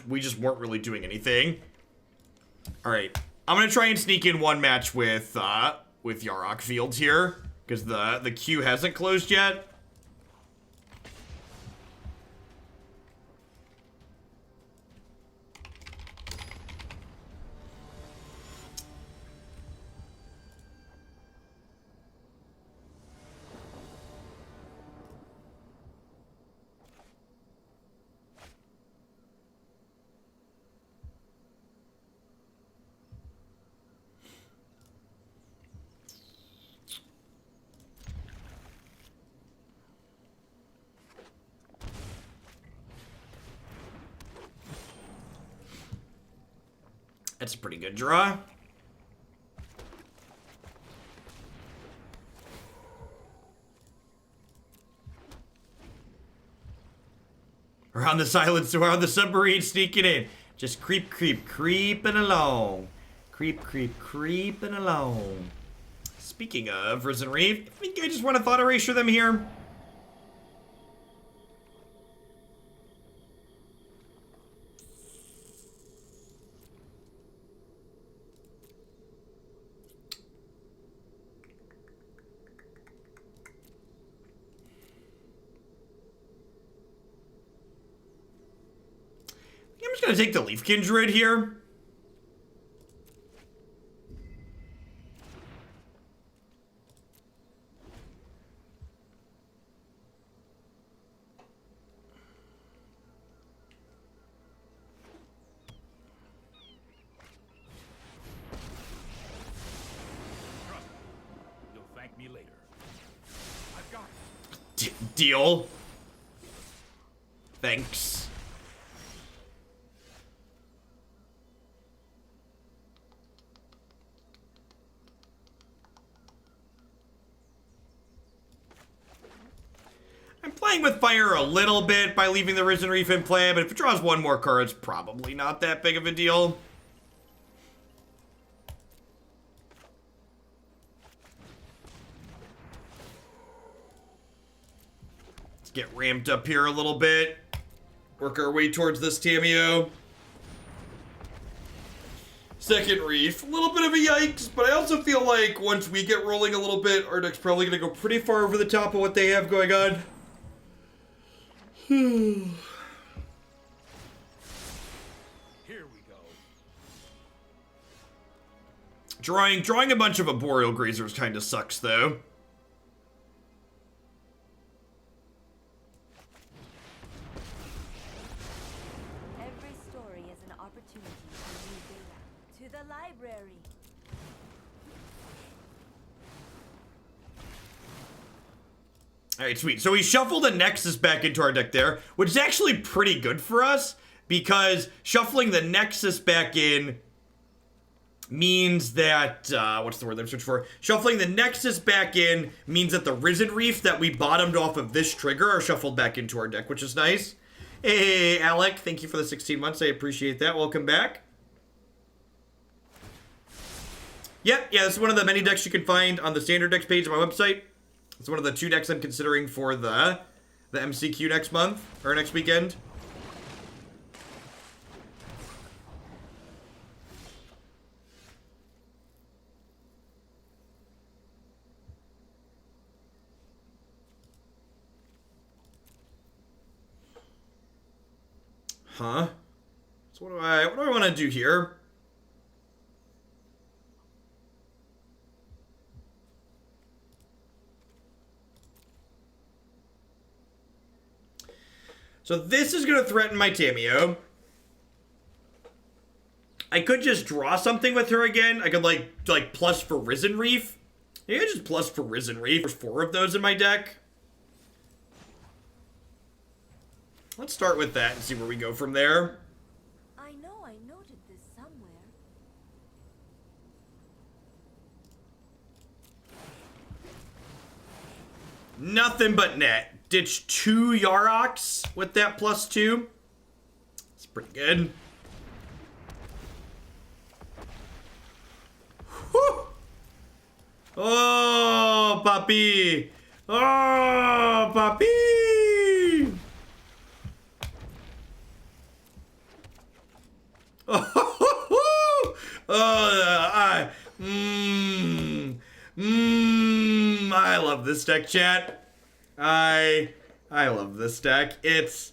we just weren't really doing anything. All right, I'm gonna try and sneak in one match with Yarok Fields here because the queue hasn't closed yet. That's a pretty good draw. Around the silence, around the submarine sneaking in. Just creeping along. Creeping along. Speaking of Risen Reef, I think I just want to Thought Erasure them here. I'm just gonna take the Leaf Kindred here. You'll thank me later. I've got it. Deal. Thanks. I'm playing with fire a little bit by leaving the Risen Reef in play, but if it draws one more card, it's probably not that big of a deal. Let's get ramped up here a little bit. Work our way towards this Tamiyo. Second Reef, a little bit of a yikes, but I also feel like once we get rolling a little bit, our deck's probably going to go pretty far over the top of what they have going on. Here we go. Drawing a bunch of Arboreal Grazers kind of sucks, though. Every story is an opportunity for new data. To the library. All right, sweet. So we shuffled a Nexus back into our deck there, which is actually pretty good for us because shuffling the Nexus back in means that, what's the word I'm searching for? Shuffling the Nexus back in means that the Risen Reef that we bottomed off of this trigger are shuffled back into our deck, which is nice. Hey, Alec, thank you for the 16 months. I appreciate that. Welcome back. Yeah, this is one of the many decks you can find on the standard decks page of my website. It's one of the 2 decks I'm considering for the MCQ next month, or next weekend. Huh? So what do I want to do here? So this is going to threaten my Tamiyo. I could just draw something with her again. I could like plus for Risen Reef. Maybe I just plus for Risen Reef. There's 4 of those in my deck. Let's start with that and see where we go from there. I know I noted this somewhere. Nothing but net. Ditch 2 Yaroks with that +2. It's pretty good. Whew. Oh, papi. Oh, papi. I love this deck, chat. I love this deck. It's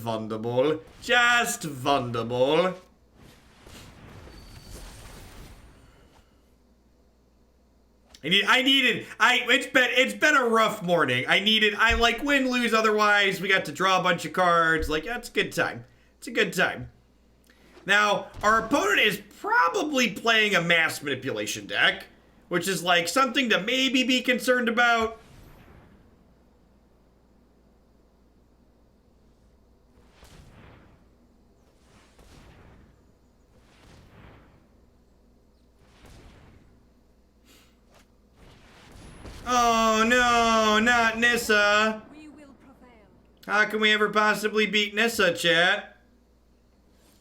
wonderful. Just wonderful. It's been a rough morning. I like win, lose otherwise. We got to draw a bunch of cards. Like, that's a good time. It's a good time. Now, our opponent is probably playing a mass manipulation deck, which is like something to maybe be concerned about. Oh no, not Nissa. We will prevail. How can we ever possibly beat Nissa, chat?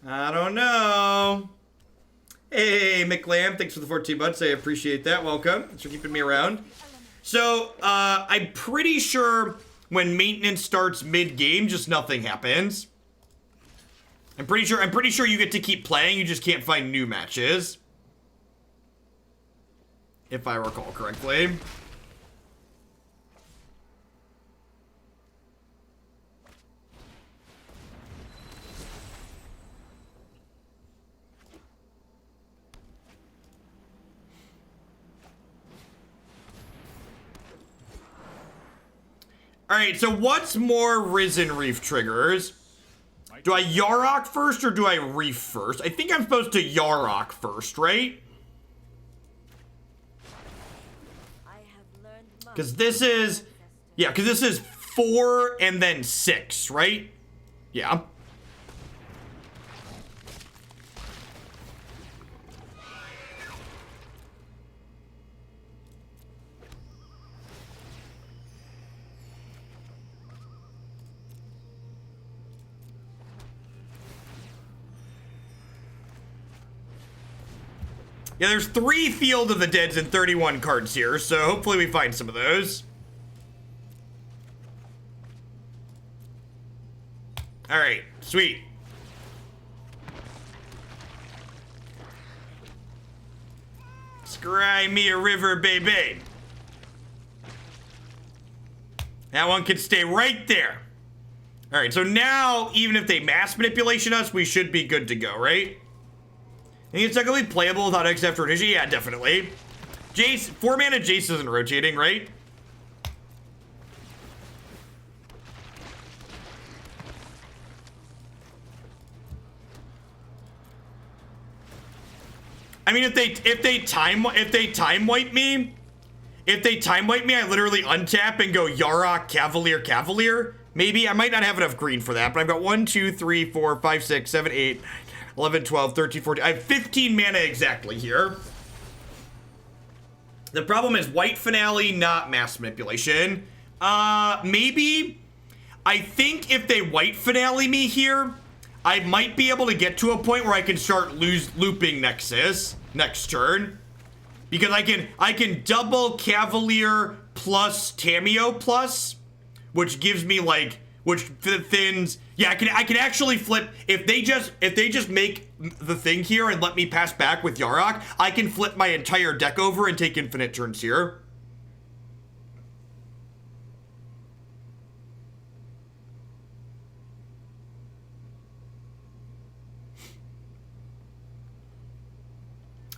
I don't know. Hey, McLam, thanks for the 14 months. I appreciate that. Welcome. Thanks for keeping me around. So, I'm pretty sure when maintenance starts mid-game, just nothing happens. I'm pretty sure you get to keep playing, you just can't find new matches. If I recall correctly. Alright, so what's more Risen Reef triggers? Do I Yarok first or do I Reef first? I think I'm supposed to Yarok first, right? Because this is... Yeah, because this is 4 and then 6, right? Yeah. Yeah, there's 3 Field of the Deads and 31 cards here, so hopefully we find some of those. Alright, sweet. Scry me a river, baby. That one can stay right there. Alright, so now, even if they mass manipulation us, we should be good to go, right? I think it's not gonna be playable without X after rotation. Yeah, definitely. Jace, 4 mana Jace isn't rotating, right? I mean, if they time wipe me, I literally untap and go Yarok, Cavalier. Maybe I might not have enough green for that, but I've got 1, 2, 3, 4, 5, 6, 7, 8, 11, 12, 13, 14. I have 15 mana exactly here. The problem is white finale, not mass manipulation. Maybe. I think if they white finale me here, I might be able to get to a point where I can start looping Nexus next turn. Because I can double Cavalier plus Tamiyo plus, which gives me like, which thins. Yeah, I can actually flip if they just make the thing here and let me pass back with Yarok. I can flip my entire deck over and take infinite turns here.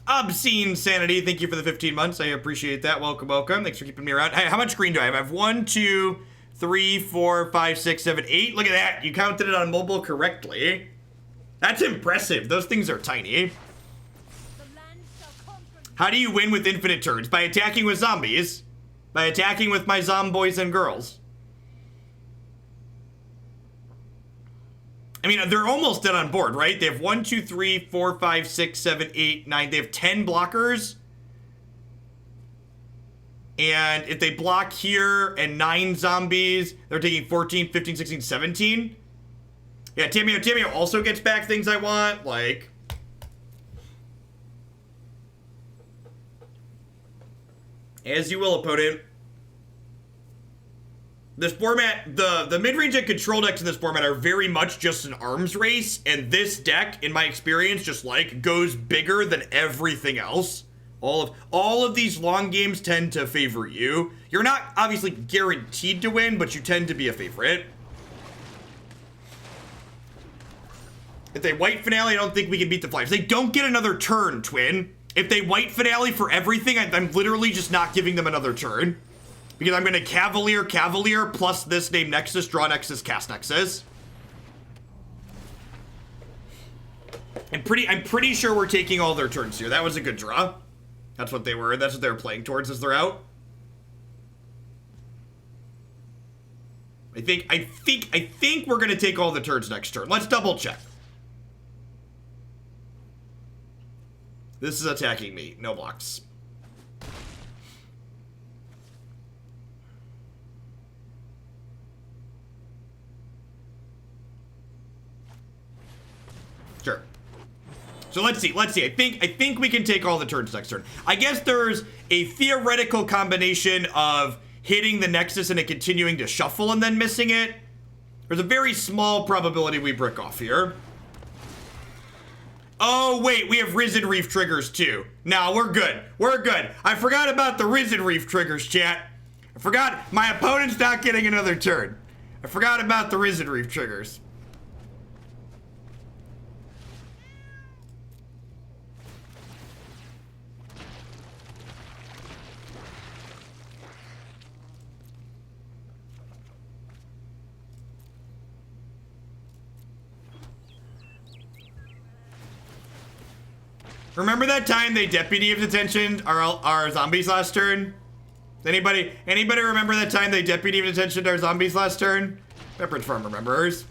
Obscene Sanity, thank you for the 15 months. I appreciate that. Welcome. Thanks for keeping me around. Hey, how much green do I have? I have 1, 2, 3, 4, 5, 6, 7, 8. Look at that. You counted it on mobile correctly. That's impressive. Those things are tiny. How do you win with infinite turns? By attacking with zombies. By attacking with my zomboys and girls. I mean, they're almost dead on board, right? They have 1, 2, 3, 4, 5, 6, 7, 8, 9. They have 10 blockers. And if they block here and 9 zombies, they're taking 14, 15, 16, 17. Yeah, Tamiyo also gets back things I want, like... As you will, opponent. this format, the mid-range and control decks in this format are very much just an arms race, and this deck, in my experience, just like goes bigger than everything else. All of these long games tend to favor you. You're not obviously guaranteed to win, but you tend to be a favorite. If they white finale, I don't think we can beat the Flyers. They don't get another turn, Twin. If they white finale for everything, I'm literally just not giving them another turn. Because I'm going to Cavalier plus this name Nexus, draw Nexus, cast Nexus. I'm pretty sure we're taking all their turns here. That was a good draw. That's what they were playing towards as they're out. I think we're going to take all the turns next turn. Let's double check. This is attacking me. No blocks. Sure. So let's see. I think we can take all the turns next turn. I guess there's a theoretical combination of hitting the Nexus and it continuing to shuffle and then missing it. There's a very small probability we brick off here. Oh, wait, we have Risen Reef triggers too. Nah, we're good. We're good. I forgot about the Risen Reef triggers, chat. I forgot my opponent's not getting another turn. I forgot about the Risen Reef triggers. Remember that time they deputy of detention our zombies last turn? Anybody remember that time they deputy of detention our zombies last turn? Pepperidge Farm remembers.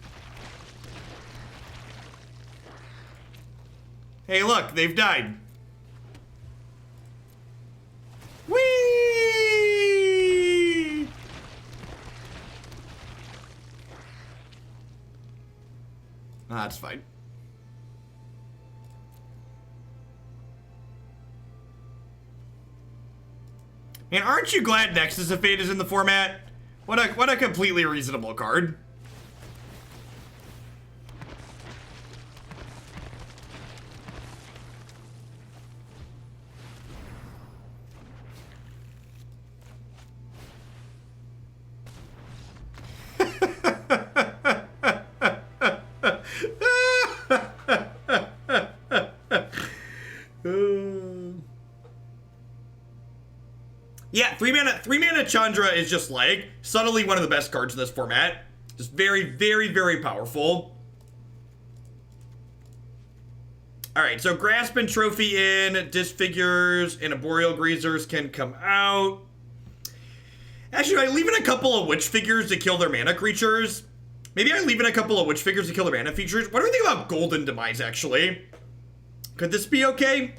Hey, look, they've died. Whee! That's fine. And aren't you glad Nexus of Fate is in the format? What a completely reasonable card. Yeah, three mana Chandra is just like subtly one of the best cards in this format. Just very, very, very powerful. Alright, so Grasp and Trophy in, Disfigures and Arboreal Grazers can come out. Actually, I leave in a couple of Witch Figures to kill their mana creatures. Maybe I leave in a couple of Witch Figures to kill their mana features. What do we think about Golden Demise, actually? Could this be okay?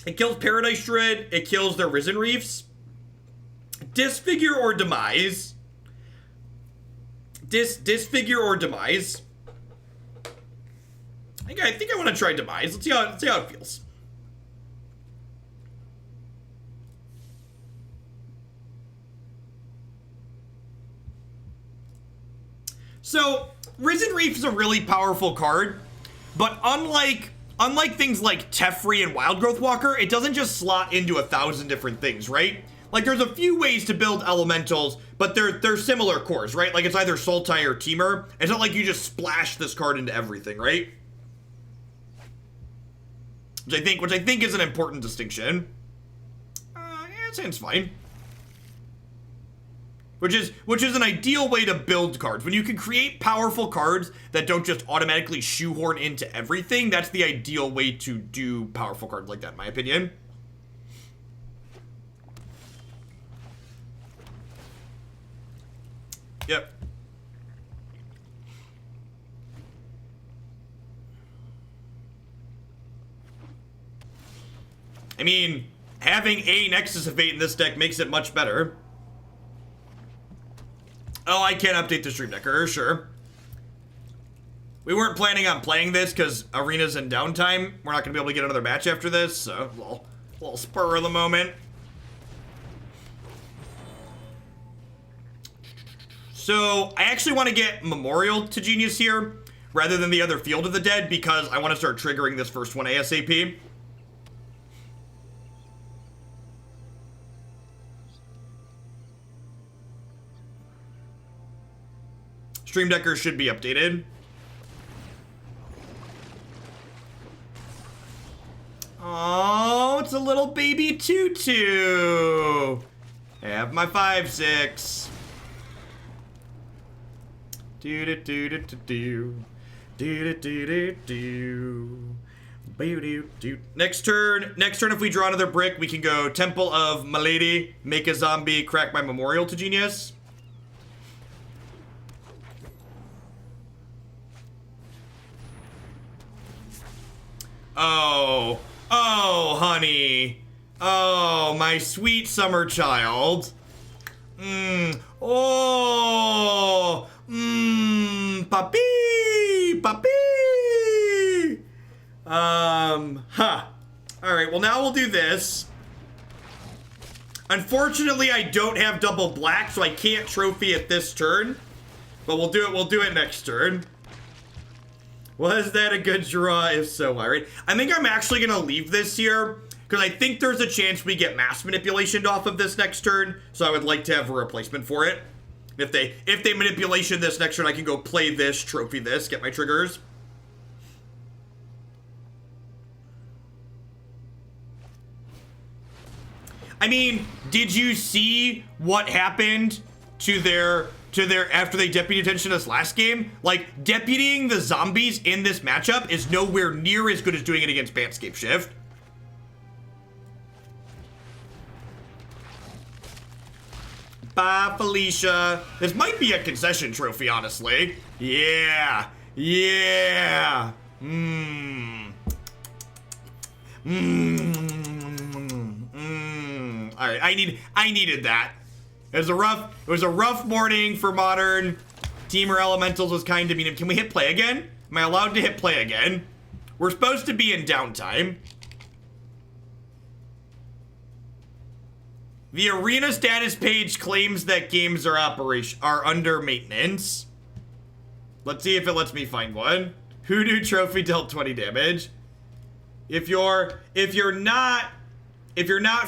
It kills Paradise Druid. It kills their Risen Reefs. Disfigure or Demise. Disfigure or Demise. I think I want to try Demise. Let's see how it feels. So, Risen Reef is a really powerful card, but unlike things like Teferi and Wild Growth Walker, it doesn't just slot into 1,000 different things, right? Like, there's a few ways to build elementals, but they're similar cores, right? Like, it's either Sultai or Temur. It's not like you just splash this card into everything, right? Which I think is an important distinction. Yeah, it sounds fine. Which is an ideal way to build cards. When you can create powerful cards that don't just automatically shoehorn into everything, that's the ideal way to do powerful cards like that, in my opinion. Yep. I mean, having a Nexus of Fate in this deck makes it much better. Oh, I can't update the stream decker, sure. We weren't planning on playing this because Arena's in downtime. We're not going to be able to get another match after this, so a little spur of the moment. So I actually want to get Memorial to Genius here rather than the other Field of the Dead because I want to start triggering this first one ASAP. Stream Deckers should be updated. Oh, it's a little baby tutu. Have my 5/6. Do do do do do do do do do. Next turn, if we draw another brick, we can go Temple of Malady, make a zombie, crack my Memorial to Genius. Oh, honey. Oh, my sweet summer child. Oh, papi, papi. All right, well, now we'll do this. Unfortunately, I don't have double black, so I can't trophy it this turn. But we'll do it next turn. Was that a good draw? If so, all right. I think I'm actually going to leave this here because I think there's a chance we get mass manipulation off of this next turn. So I would like to have a replacement for it. If they manipulation this next turn, I can go play this, trophy this, get my triggers. I mean, did you see what happened to their after they deputy attention this last game? Like, deputying the zombies in this matchup is nowhere near as good as doing it against Bantscape Shift. Bye, Felicia. This might be a concession trophy, honestly. Yeah. Yeah. All right, I needed that. It was a rough morning for Modern. Teamer Elementals was kind to mean. Can we hit play again? Am I allowed to hit play again? We're supposed to be in downtime. The arena status page claims that games are under maintenance. Let's see if it lets me find one. Hoodoo trophy dealt 20 damage. If you're not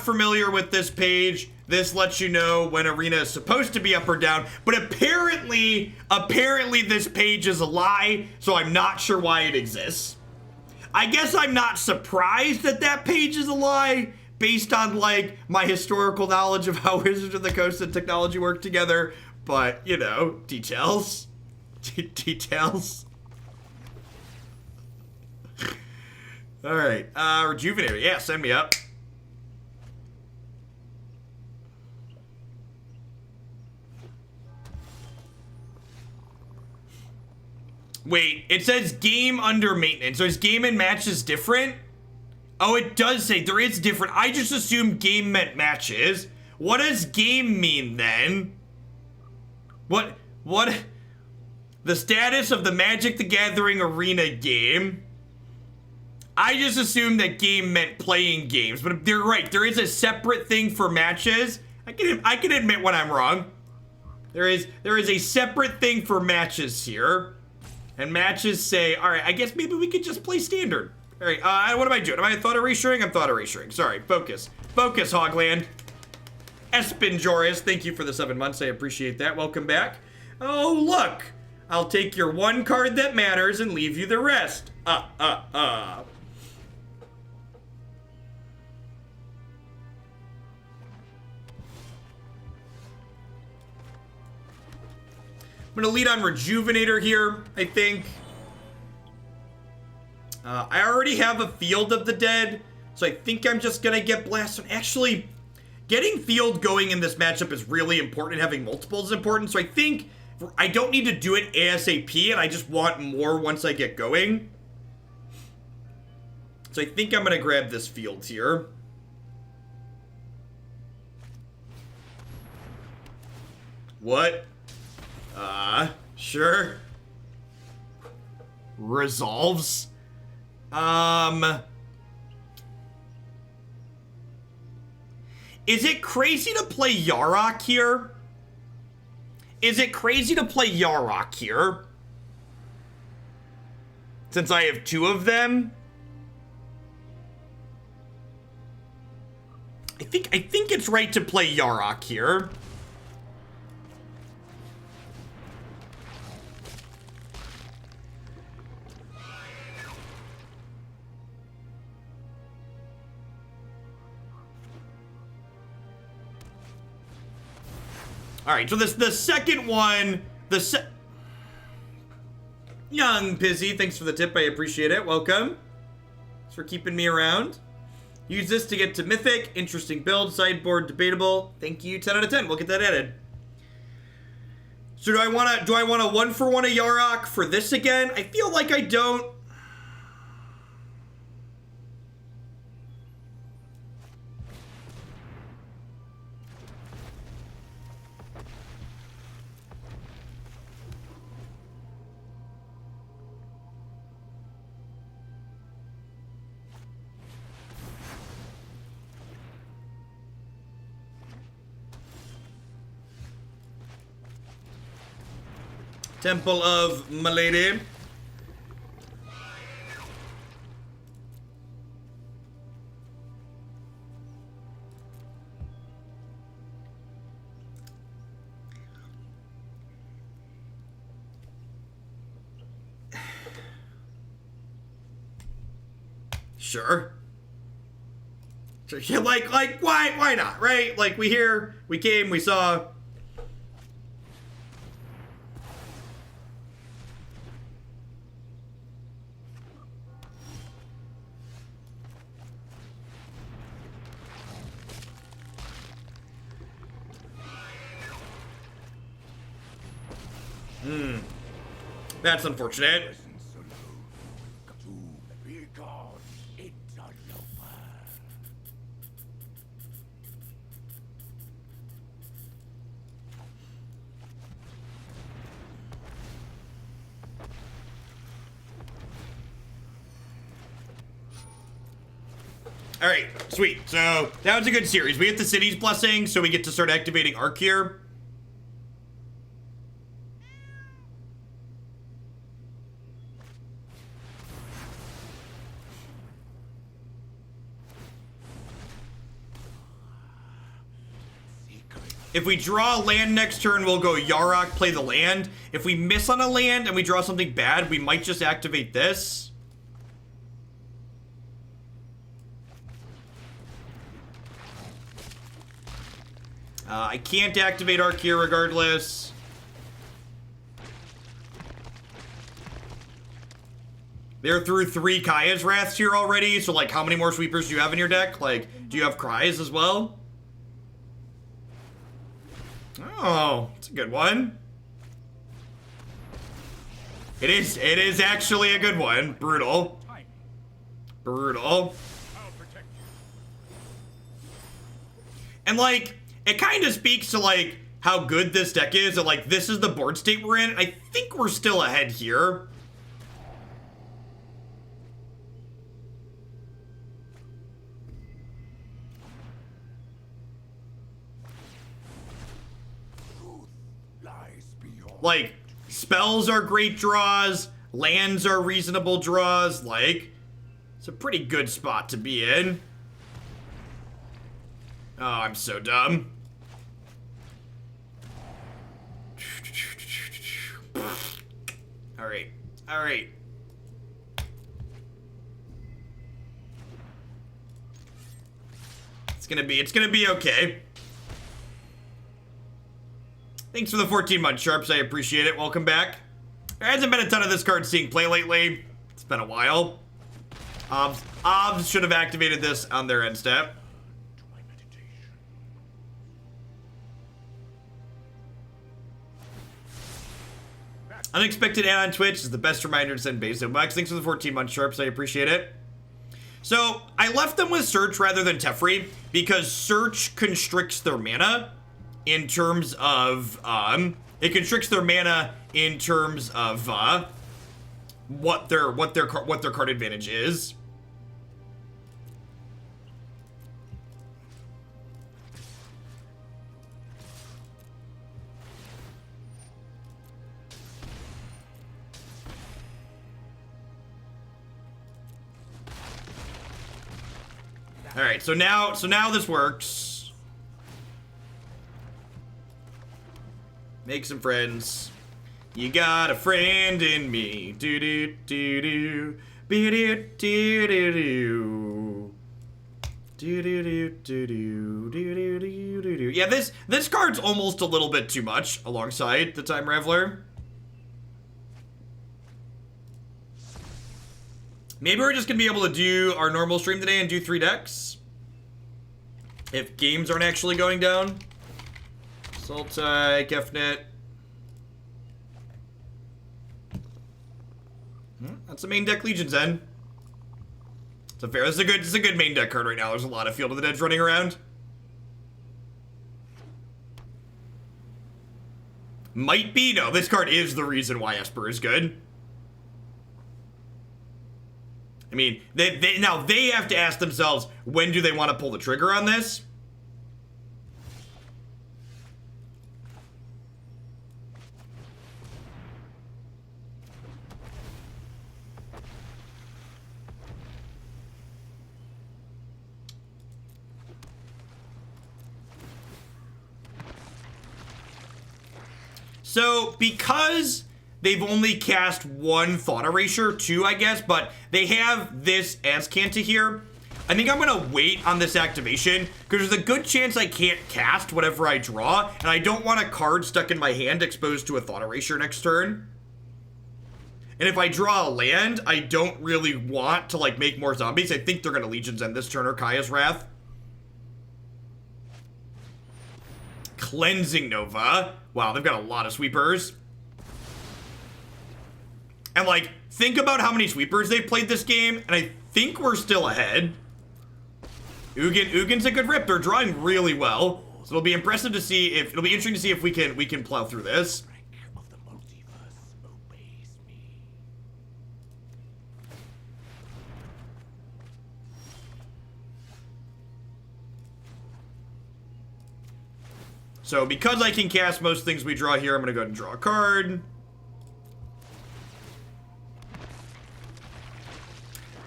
familiar with this page, this lets you know when arena is supposed to be up or down, but apparently this page is a lie, so I'm not sure why it exists. I guess I'm not surprised that page is a lie based on like my historical knowledge of how Wizards of the Coast and technology work together, but you know, details. Details. All right, Rejuvenator, yeah, send me up. Wait, it says game under maintenance. So is game and matches different? Oh, it does say there is different. I just assumed game meant matches. What does game mean then? What? The status of the Magic the Gathering arena game. I just assumed that game meant playing games, but they're right. There is a separate thing for matches. I can admit when I'm wrong. There is a separate thing for matches here. And matches say, all right, I guess maybe we could just play standard. All right, what am I doing? Am I Thought Erasuring? I'm Thought Erasuring. Sorry, focus. Focus, Hogland. Espinjoris, thank you for the 7 months. I appreciate that. Welcome back. Oh, look. I'll take your one card that matters and leave you the rest. I'm gonna lead on Rejuvenator here, I think. I already have a Field of the Dead, so I think I'm just gonna get blasted. Actually, getting Field going in this matchup is really important. Having multiple is important, so I think I don't need to do it ASAP, and I just want more once I get going. So I think I'm gonna grab this Field here. What? Sure. Resolves. Is it crazy to play Yarok here? Is it crazy to play Yarok here? Since I have 2 of them? I think it's right to play Yarok here. All right, so the second one, Young Pizzy, thanks for the tip, I appreciate it, welcome. Thanks for keeping me around. Use this to get to Mythic, interesting build, sideboard, debatable. Thank you, 10 out of 10, we'll get that added. So do I want a 1-for-1 a Yarok for this again? I feel like I don't. Temple of Malady. Sure. Like, why not, right? Like, we came, we saw. That's unfortunate. Alright, sweet. So, that was a good series. We get the city's blessing, so we get to start activating Arc here. If we draw a land next turn, we'll go Yarok, play the land. If we miss on a land and we draw something bad, we might just activate this. I can't activate Arc here regardless. They're through 3 Kaya's Wraths here already, so like how many more sweepers do you have in your deck? Like, do you have Cries as well? Oh, it's a good one. It is actually a good one. Brutal. Brutal. And like, it kind of speaks to like how good this deck is, and like this is the board state we're in. I think we're still ahead here. Like, spells are great draws, lands are reasonable draws, like, it's a pretty good spot to be in. Oh, I'm so dumb. Alright, alright. It's gonna be okay. Thanks for the 14-month Sharps, I appreciate it. Welcome back. There hasn't been a ton of this card seeing play lately. It's been a while. Obs should have activated this on their end step. Unexpected ad on Twitch is the best reminder to send base bucks. Thanks for the 14-month Sharps, I appreciate it. So, I left them with Search rather than Teferi because Search constricts their mana. In terms of, it constricts their mana in terms of, what their card advantage is. All right, so now this works. Make some friends. You got a friend in me. Do do do do. Be do do do do. Do do do do do do do do do. Yeah, this card's almost a little bit too much alongside the Time Raveler. Maybe we're just gonna be able to do our normal stream today and do 3 decks. If games aren't actually going down. Sultai, Kefnet. That's a main deck Legion's End. It's a fair. This is a good main deck card right now. There's a lot of Field of the Dead running around. Might be. No, this card is the reason why Esper is good. I mean, now they have to ask themselves, when do they want to pull the trigger on this? So, because they've only cast 1 Thought Erasure, 2 I guess, but they have this Azcanta here, I think I'm gonna wait on this activation, because there's a good chance I can't cast whatever I draw, and I don't want a card stuck in my hand exposed to a Thought Erasure next turn. And if I draw a land, I don't really want to, like, make more zombies. I think they're gonna Legion's End this turn or Kaya's Wrath. Cleansing Nova. Wow, they've got a lot of sweepers. And, like, think about how many sweepers they've played this game, and I think we're still ahead. Ugin's a good rip. They're drawing really well. So it'll be impressive to see if, it'll be interesting to see if we can plow through this. So because I can cast most things we draw here, I'm gonna go ahead and draw a card.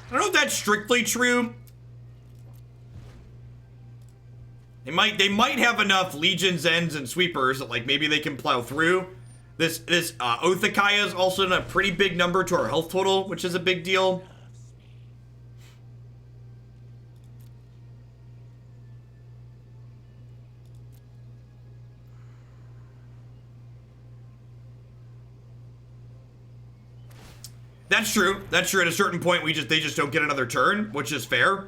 I don't know if that's strictly true. They might have enough Legion's Ends and Sweepers that, like, maybe they can plow through. This Oathakaya is also in a pretty big number to our health total, which is a big deal. That's true. That's true. At a certain point, they just don't get another turn, which is fair.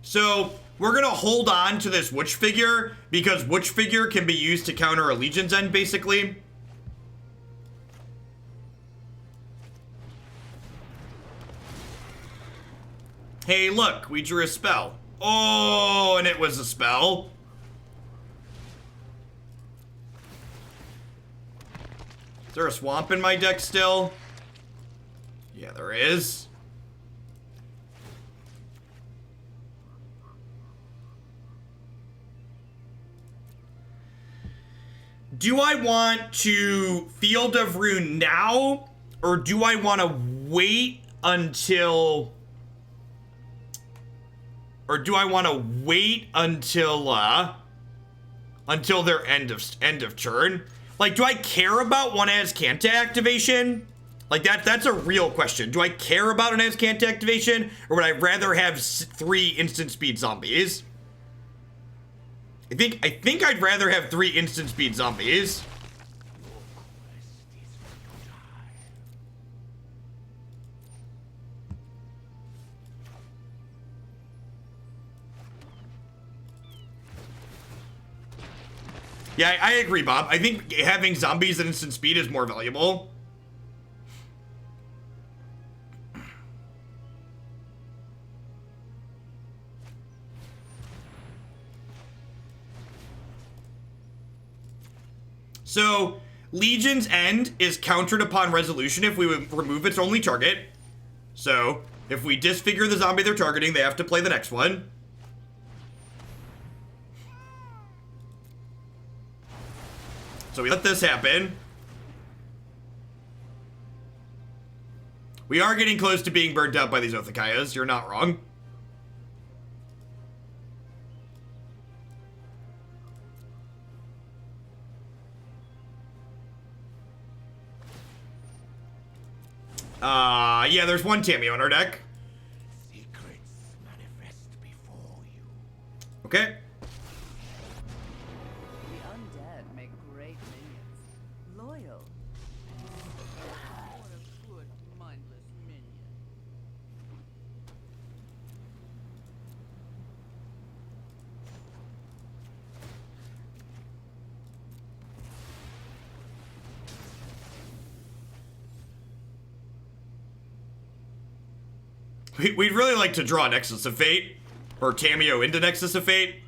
So we're gonna hold on to this Witch Figure because Witch Figure can be used to counter a Legion's End, basically. Hey, look, we drew a spell. Oh, and it was a spell. Is there a swamp in my deck still? Yeah, there is. Do I want to Field of Ruin now, or do I want to wait until... Or do I want to wait until their end of turn? Like, do I care about one Azcanta activation? Like, that's a real question. Do I care about an Azcanta activation, or would I rather have 3 instant speed zombies? I think I'd rather have 3 instant speed zombies. Yeah, I agree, Bob. I think having zombies at instant speed is more valuable. So, Legion's End is countered upon resolution if we remove its only target. So, if we disfigure the zombie they're targeting, they have to play the next one. So we let this happen. We are getting close to being burnt out by these Othakayas. You're not wrong. Yeah, there's one Tamiyo on our deck. Secrets manifest before you. Okay. The undead make great minions. Loyal. What a good, mindless minion. We'd really like to draw Nexus of Fate, or Tamiyo into Nexus of Fate.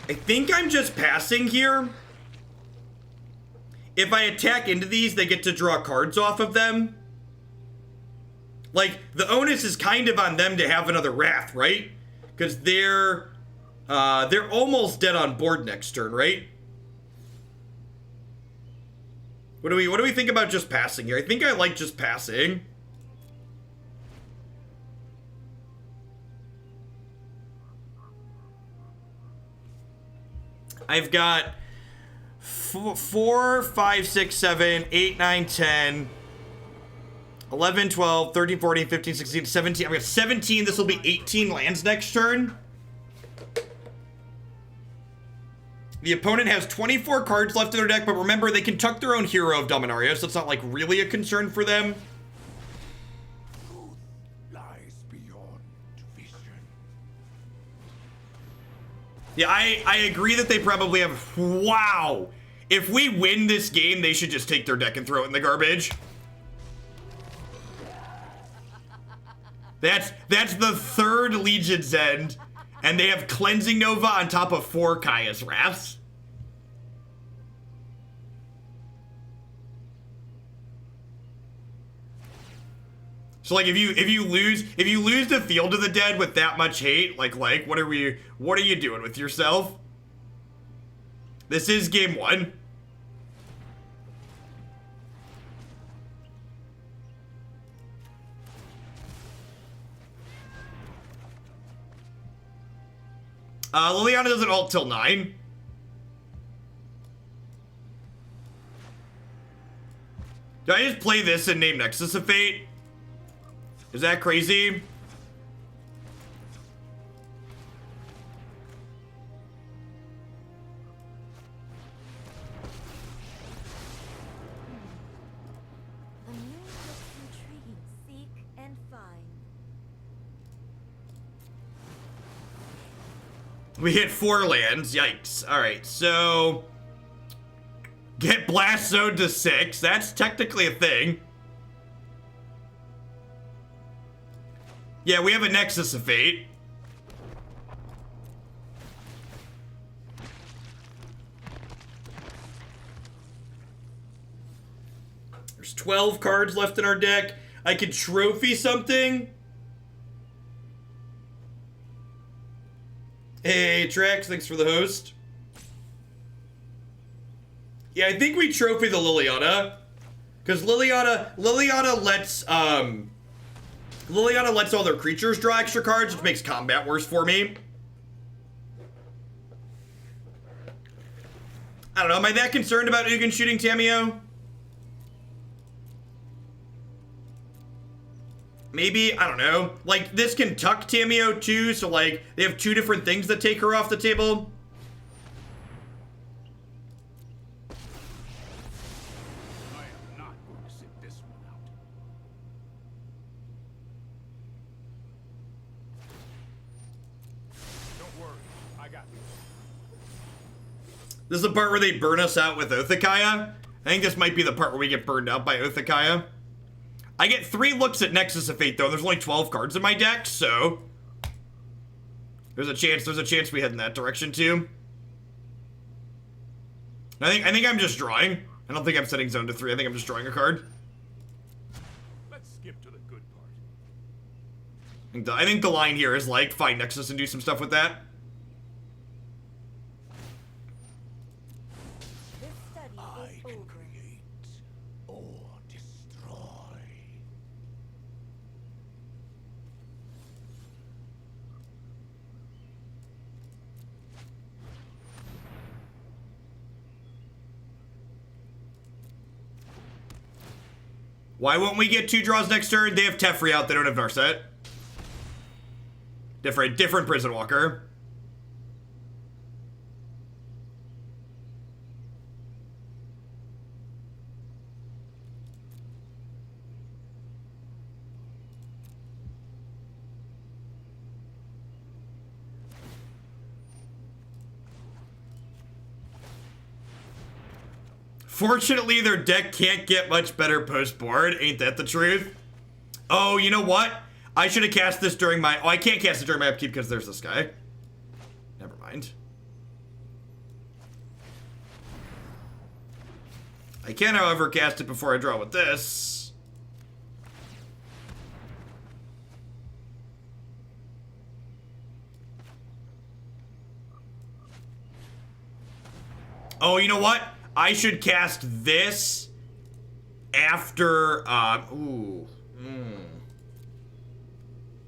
I think I'm just passing here. If I attack into these, they get to draw cards off of them. Like, the onus is kind of on them to have another Wrath, right? Because they're almost dead on board next turn, right? What do we think about just passing here? I think I like just passing. I've got 4, 5, 6, 7, 8, 9, 10, 11, 12, 13, 14, 15, 16, 17. I've got 17. This will be 18 lands next turn. The opponent has 24 cards left in their deck, but remember, they can tuck their own Hero of Dominaria, so it's not, like, really a concern for them. Truth lies beyond vision. Yeah, I agree that they probably have... Wow! If we win this game, they should just take their deck and throw it in the garbage. That's the third Legion's End, and they have Cleansing Nova on top of 4 Kaya's Wraths. So like if you lose the Field of the Dead with that much hate, like what are you doing with yourself? This is game 1. Liliana doesn't ult till 9. Do I just play this and name Nexus of Fate? Is that crazy? The moon looks intriguing. Seek and find. We hit 4 lands. Yikes. Alright, so... Get Blast Zone to 6. That's technically a thing. Yeah, we have a Nexus of Fate. There's 12 cards left in our deck. I could trophy something. Hey, Trax, thanks for the host. Yeah, I think we trophy the Liliana. Because Liliana lets all their creatures draw extra cards, which makes combat worse for me. I don't know, am I that concerned about Ugin shooting Tamiyo? Maybe, I don't know. Like, this can tuck Tamiyo too, so like, they have 2 different things that take her off the table. I am not going to sit this one out. Don't worry, I got this. This is the part where they burn us out with Othakaya. I think this might be the part where we get burned out by Othakaya. I get 3 looks at Nexus of Fate, though. There's only 12 cards in my deck, so... There's a chance we head in that direction, too. I think I'm just drawing. I don't think I'm setting zone to 3. I think I'm just drawing a card. Let's skip to the good part. I think the line here is, like, find Nexus and do some stuff with that. This study is over. Or destroy. Why won't we get 2 draws next turn? They have Teferi out. They don't have Narset. Different Prison Walker. Fortunately, their deck can't get much better post-board. Ain't that the truth? Oh, you know what? I should have cast this during my... Oh, I can't cast it during my upkeep because there's this guy. Never mind. I can, however, cast it before I draw with this. Oh, you know what? I should cast this after,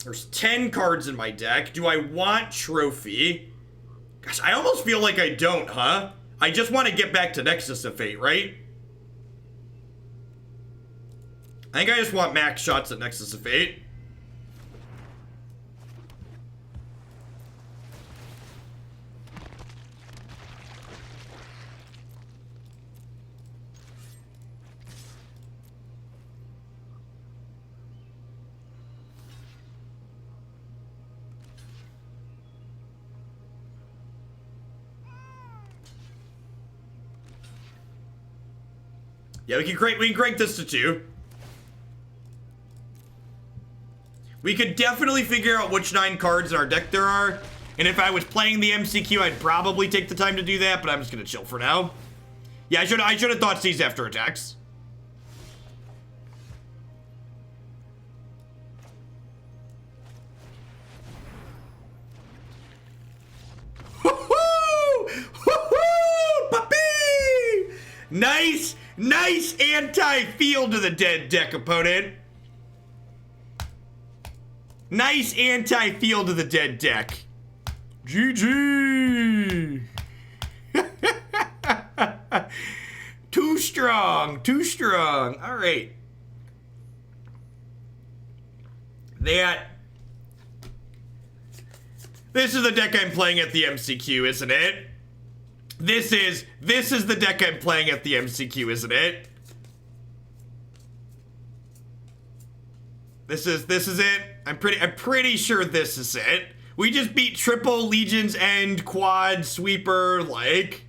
There's 10 cards in my deck. Do I want Trophy? Gosh, I almost feel like I don't, huh? I just want to get back to Nexus of Fate, right? I think I just want max shots at Nexus of Fate. Yeah, we can crank this to 2. We could definitely figure out which 9 cards in our deck there are. And if I was playing the MCQ, I'd probably take the time to do that, but I'm just gonna chill for now. Yeah, I should have thought seize after attacks. Woohoo! Woohoo! Puppy! Nice anti-feel to the dead deck, opponent. Nice anti-feel to the dead deck. GG. Too strong. All right. This is the deck I'm playing at the MCQ, isn't it? This is the deck I'm playing at the MCQ, isn't it? This is it. I'm pretty sure this is it. We just beat triple Legion's End quad sweeper, like.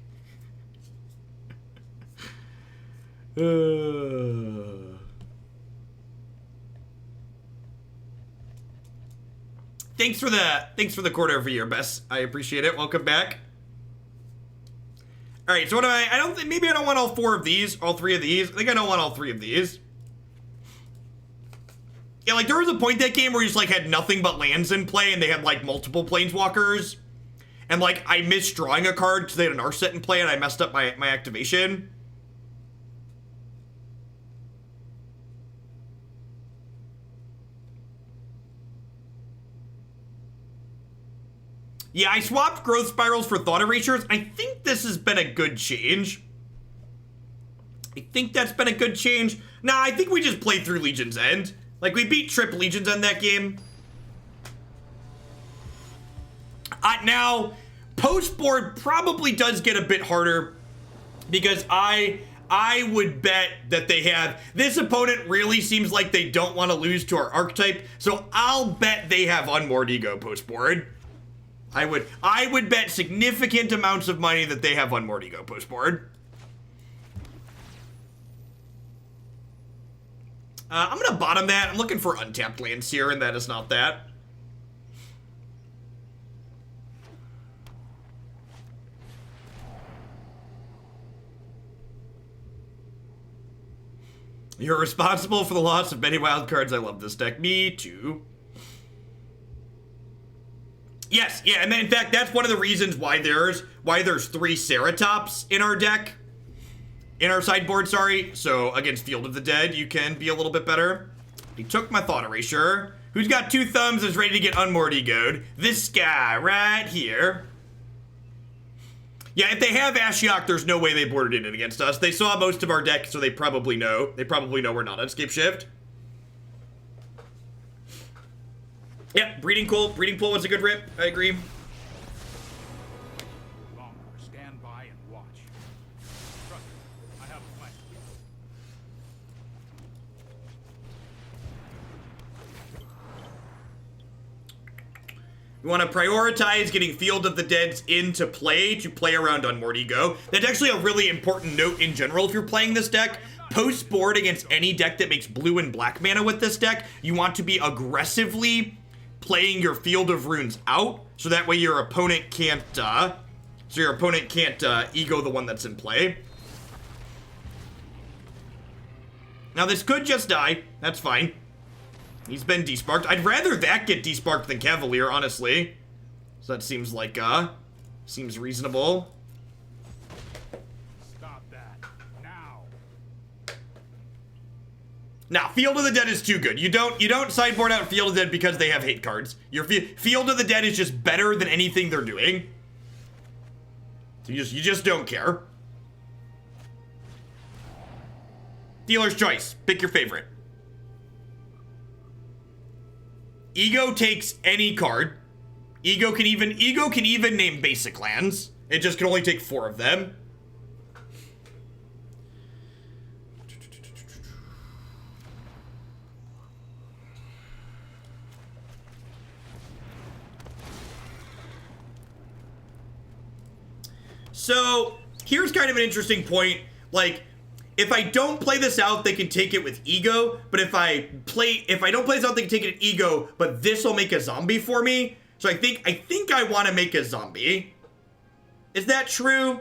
Thanks for the quarter of a year, Bess. I appreciate it. Welcome back. All right, so what do I don't think, maybe I don't want all 4 of these, all 3 of these. I think I don't want all 3 of these. Yeah, like there was a point that game where you just like had nothing but lands in play and they had like multiple planeswalkers. And like I missed drawing a card because they had an Narset in play and I messed up my activation. Yeah, I swapped Growth Spirals for Thought Erasures. I think this has been a good change. I think that's been a good change. Nah, I think we just played through Legion's End. Like, we beat Trip Legion's End that game. Now, post-board probably does get a bit harder because I would bet that they have... This opponent really seems like they don't want to lose to our archetype, so I'll bet they have Unmoored Ego post-board. I would bet significant amounts of money that they have one more Ego post board. I'm gonna bottom that. I'm looking for untapped lands here, and that is not that. You're responsible for the loss of many wild cards. I love this deck. Me too. Yes, yeah, and then in fact, that's one of the reasons why there's 3 Ceratops in our deck. In our sideboard, sorry. So against Field of the Dead, you can be a little bit better. He took my Thought Erasure. Who's got 2 thumbs and is ready to get unmoored egoed? This guy right here. Yeah, if they have Ashiok, there's no way they boarded it in against us. They saw most of our deck, so they probably know. They probably know we're not on Escape Shift. Yeah, Breeding Pool. Breeding Pool was a good rip. I agree. Longer. Stand by and watch. Trust me, I have a plan. We want to prioritize getting Field of the Deads into play to play around Unmoored Ego. That's actually a really important note in general if you're playing this deck. Post board against any deck that makes blue and black mana with this deck, you want to be aggressively playing your Field of Runes out, so that way your opponent can't, ego the one that's in play. Now this could just die, that's fine. He's been desparked. I'd rather that get desparked than Cavalier, honestly. So that seems like, seems reasonable. Stop that. Now. Nah, Field of the Dead is too good. You don't sideboard out Field of the Dead because they have hate cards. Your Field of the Dead is just better than anything they're doing. So you just don't care. Dealer's choice. Pick your favorite. Ego takes any card. Ego can even name basic lands. It just can only take 4 of them. So, here's kind of an interesting point. Like, if I don't play this out, they can take it with Ego. But if I don't play this out, they can take it with Ego. But this will make a zombie for me. So I think I want to make a zombie. Is that true?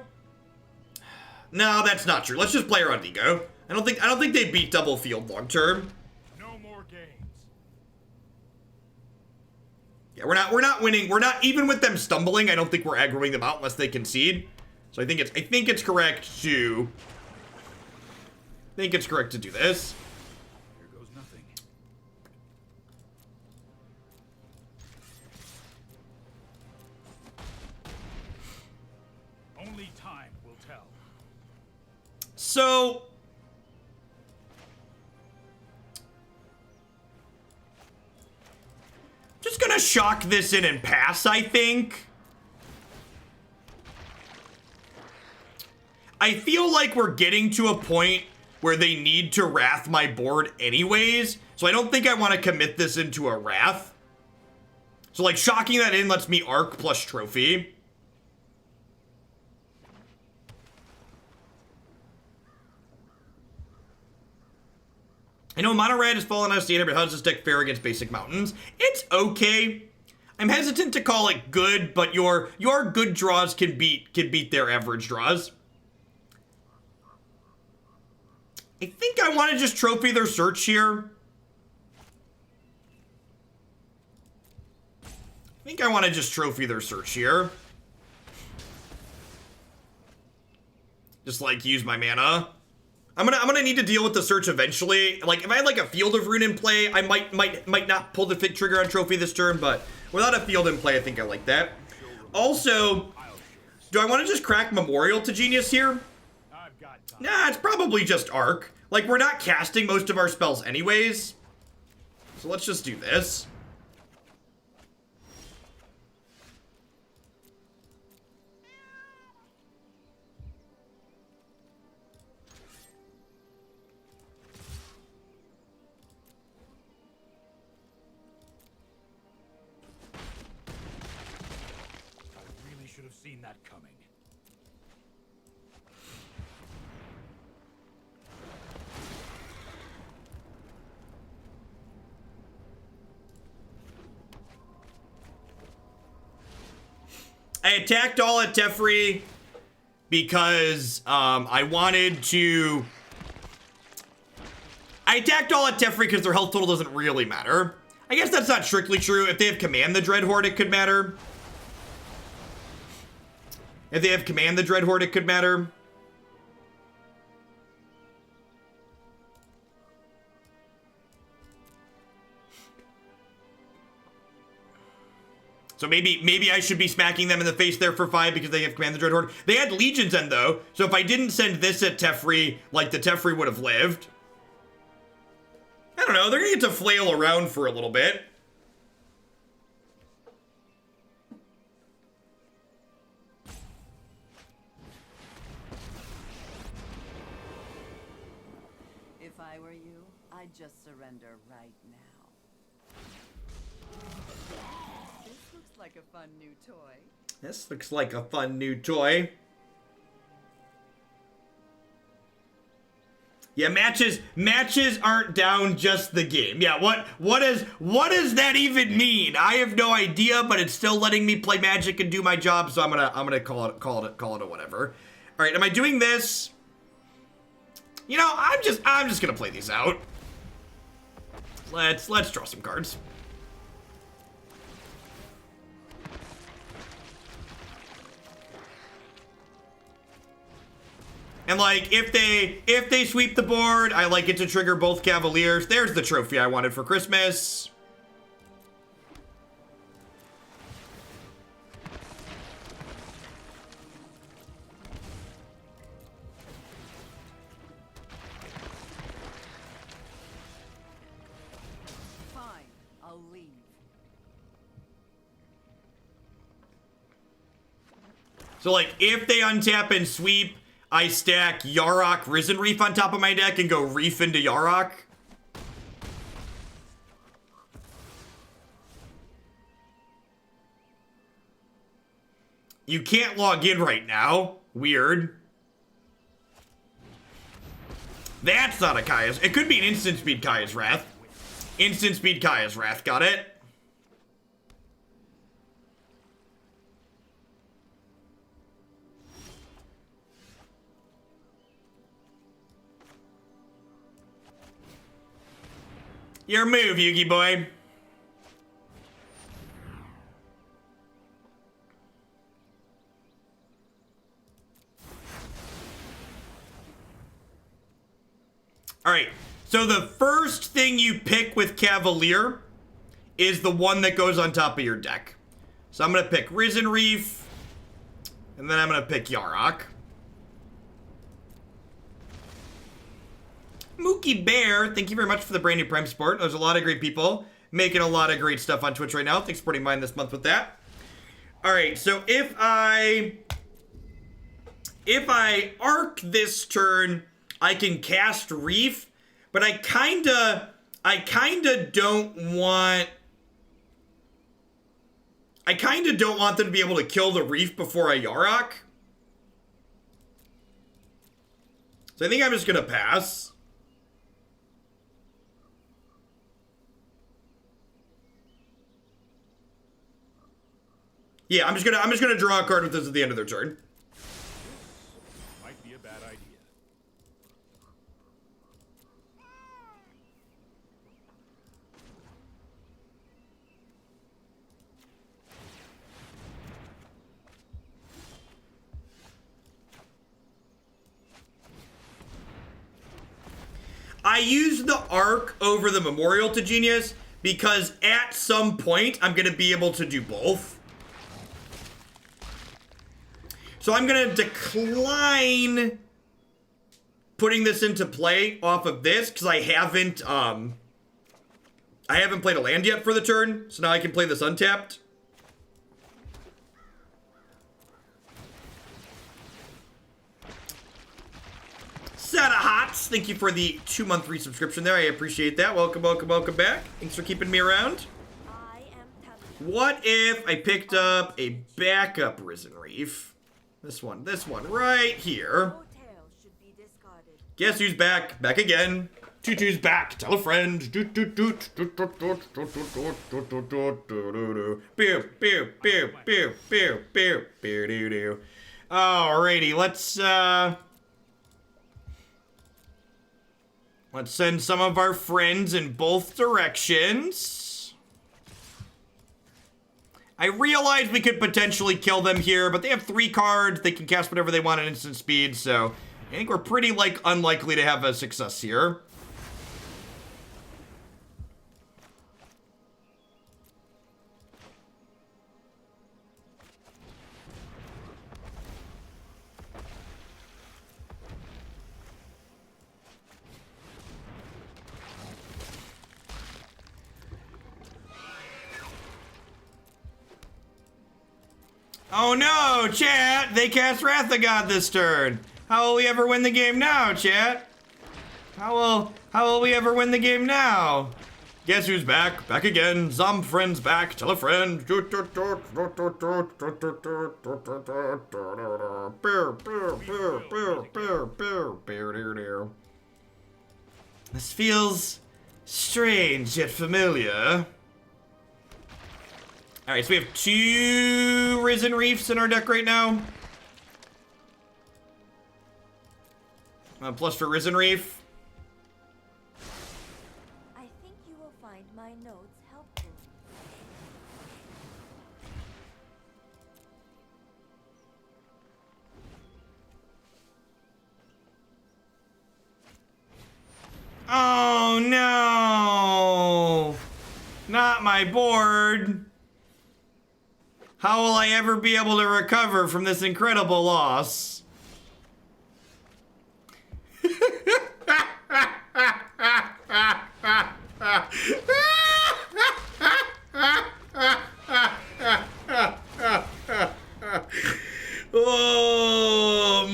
No, that's not true. Let's just play around Ego. I don't think they beat double field long term. No more games. Yeah, we're not winning. We're not even with them stumbling. I don't think we're aggroing them out unless they concede. So I think it's correct to. I think it's correct to do this. Here goes nothing. Only time will tell. So just gonna shock this in and pass, I think. I feel like we're getting to a point where they need to Wrath my board anyways, so I don't think I want to commit this into a Wrath. So like shocking that in lets me Arc plus Trophy. I know Mono Red has fallen out of standard, but how does this deck fare against basic mountains? It's okay. I'm hesitant to call it good, but your good draws can beat their average draws. I think I want to just trophy their search here. Just like use my mana. I'm gonna need to deal with the search eventually. Like if I had like a Field of Rune in play, I might not pull the Fig trigger on trophy this turn, but without a field in play, I think I like that. Also, do I want to just crack Memorial to Genius here? Nah, it's probably just Arc. Like, we're not casting most of our spells anyways. So let's just do this. that coming. I attacked all at Teferi because I wanted to... I attacked all at Teferi because their health total doesn't really matter. I guess that's not strictly true. If they have Command the Dreadhorde, it could matter. If they have Command the Dreadhorde, it could matter. So maybe I should be smacking them in the face there for 5 because they have Command the Dreadhorde. They had Legions End though, so if I didn't send this at Teferi, like the Teferi would have lived. I don't know, they're gonna get to flail around for a little bit. If I were you, I'd just surrender right now. This looks like a fun new toy. This looks like a fun new toy. Yeah, matches aren't down, just the game. Yeah, what does that even mean? I have no idea, but it's still letting me play Magic and do my job, so I'm gonna call it a whatever. All right, am I doing this? You know, I'm just gonna play these out. Let's draw some cards. And like, if they sweep the board, I like it to trigger both Cavaliers. There's the trophy I wanted for Christmas. Fine, I'll leave. So like, if they untap and sweep, I stack Yarok Risen Reef on top of my deck and go Reef into Yarok. You can't log in right now. Weird. That's not a Kaya's. It could be an instant speed Kaya's Wrath. Instant speed Kaya's Wrath. Got it? Your move, Yugi boy. All right, so the first thing you pick with Cavalier is the one that goes on top of your deck. So I'm gonna pick Risen Reef, and then I'm gonna pick Yarok. Mookie Bear, thank you very much for the brand new Prime support. There's a lot of great people making a lot of great stuff on Twitch right now. Thanks for supporting mine this month with that. All right, so if I arc this turn, I can cast Reef, but I kinda don't want them to be able to kill the Reef before I Yarok. So I think I'm just gonna pass. Yeah, I'm just gonna draw a card with this at the end of their turn. Might be a bad idea. I use the Arc over the Memorial to Genius because at some point I'm gonna be able to do both. So I'm gonna decline putting this into play off of this because I haven't played a land yet for the turn, so now I can play this untapped. Set of Hots, thank you for the 2-month resubscription there. I appreciate that. Welcome, welcome, welcome back. Thanks for keeping me around. I am Tamiyo. What if I picked up a backup Risen Reef? This one right here. No tail should be discarded. Guess who's back? Back again. Tutu's back. Tell a friend. Alrighty, let's send some of our friends in both directions. I realize we could potentially kill them here, but they have 3 cards. They can cast whatever they want at instant speed, so I think we're pretty unlikely to have a success here. Oh no, chat! They cast Wrath of God this turn. How will we ever win the game now, chat? How will we ever win the game now? Guess who's back? Back again. Zom friend's back. Tell a friend. This feels strange yet familiar. Alright, so we have 2 Risen Reefs in our deck right now. Plus for Risen Reef. I think you will find my notes helpful. Oh no! Not my board. How will I ever be able to recover from this incredible loss? Oh,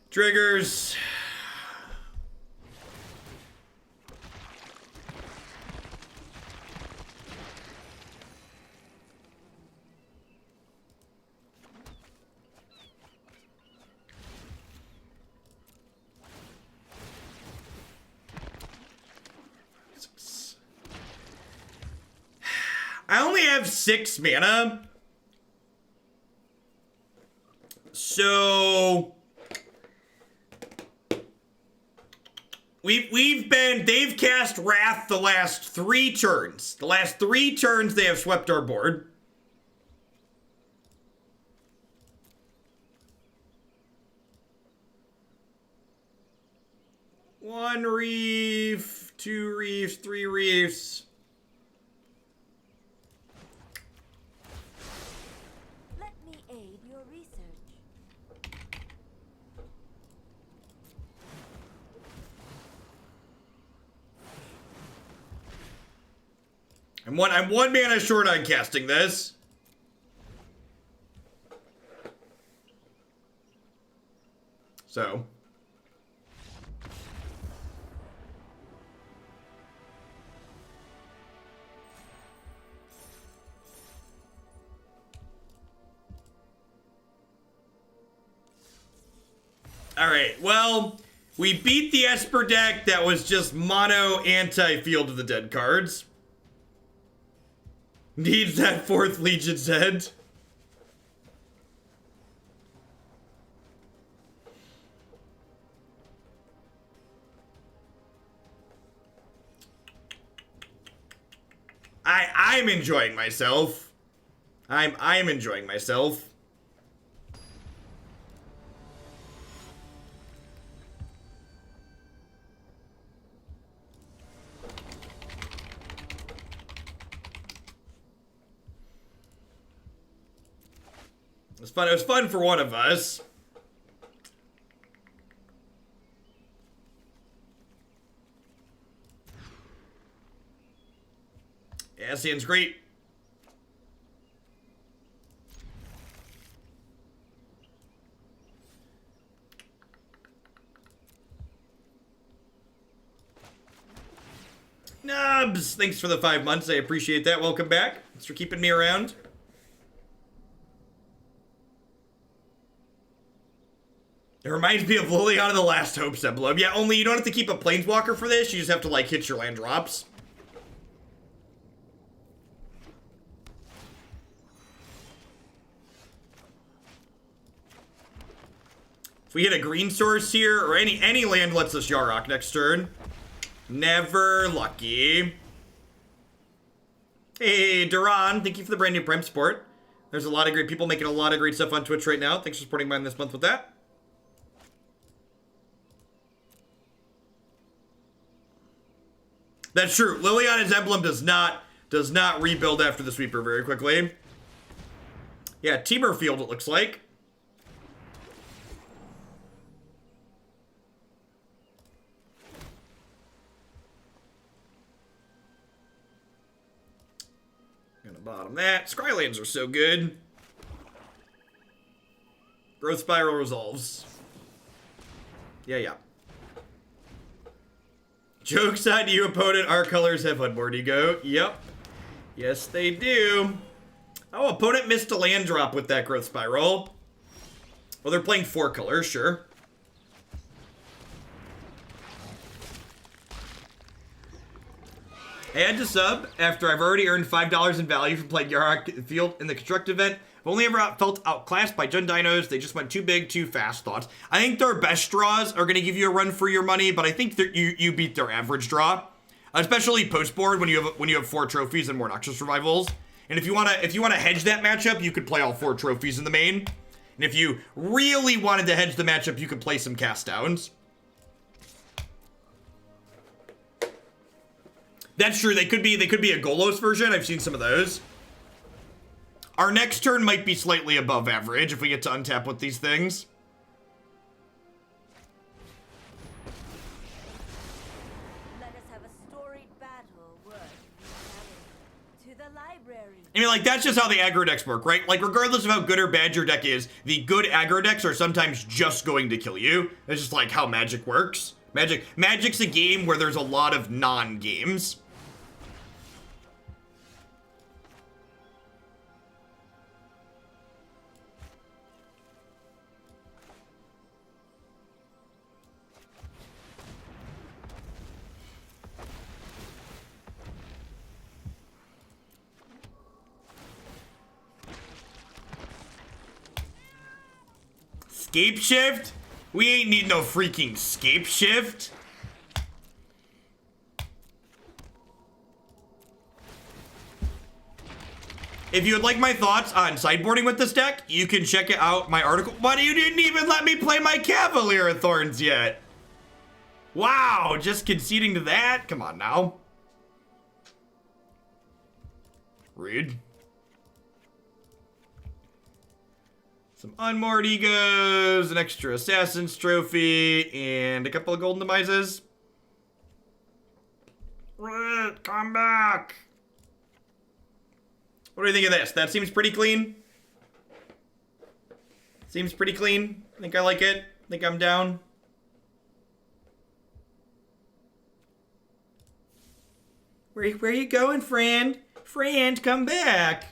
Triggers. I only have 6 mana. So they've cast Wrath the last 3 turns. The last 3 turns they have swept our board. One reef, 2 reefs, 3 reefs. Let me aid your research. I'm one mana short on casting this. So. Alright, well, we beat the Esper deck that was just mono anti-Field of the Dead cards. Needs that 4th Legion's head. I'm enjoying myself. I'm enjoying myself. It was fun. It was fun for one of us. Yeah, Asian's great. Nubs! Thanks for the 5 months. I appreciate that. Welcome back. Thanks for keeping me around. It reminds me of Liliana the Last Hope's emblem. Yeah, only you don't have to keep a planeswalker for this. You just have to, like, hit your land drops. If we hit a green source here, or any land lets us Yarok next turn. Never lucky. Hey, Duran, thank you for the brand new Prime support. There's a lot of great people making a lot of great stuff on Twitch right now. Thanks for supporting mine this month with that. That's true. Liliana's emblem does not rebuild after the sweeper very quickly. Yeah, Teamer Field it looks like. Gonna bottom that. Scrylands are so good. Growth Spiral resolves. Yeah. Joke's on you, opponent. Our colors have Unmoored Ego. Yep. Yes, they do. Oh, opponent missed a land drop with that Growth Spiral. Well, they're playing 4 colors, sure. Add to sub after I've already earned $5 in value from playing Yarok Field in the Construct event. I've only ever felt outclassed by Jund Dinos. They just went too big, too fast. Thoughts? I think their best draws are going to give you a run for your money, but I think that you beat their average draw, especially post board when you have 4 trophies and more Noxious Revivals. And if you wanna hedge that matchup, you could play all 4 trophies in the main. And if you really wanted to hedge the matchup, you could play some cast downs. That's true. They could be a Golos version. I've seen some of those. Our next turn might be slightly above average if we get to untap with these things. Let us have a storied battle worth retelling. To the library. I mean, like, that's just how the aggro decks work, right? Like, regardless of how good or bad your deck is, the good aggro decks are sometimes just going to kill you. It's just like how Magic works. Magic's a game where there's a lot of non-games. Scape shift? We ain't need no freaking scape shift. If you would like my thoughts on sideboarding with this deck, you can check out my article. But you didn't even let me play my Cavalier of Thorns yet. Wow, just conceding to that? Come on now. Rude. Some Unmoored Egos, an extra Assassin's Trophy, and a couple of Golden Demises. Come back! What do you think of this? That seems pretty clean. Seems pretty clean. Think I like it. Think I'm down. Where you going, friend? Friend, come back.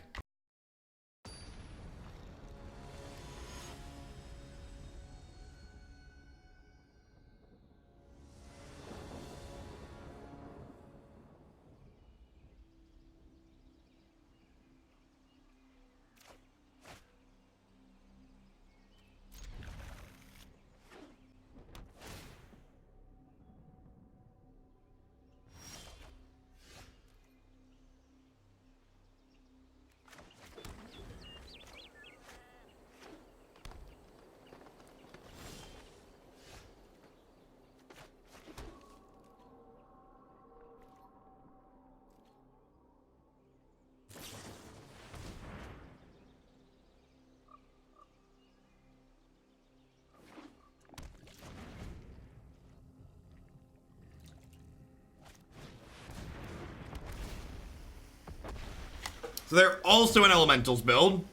So they're also an Elementals build.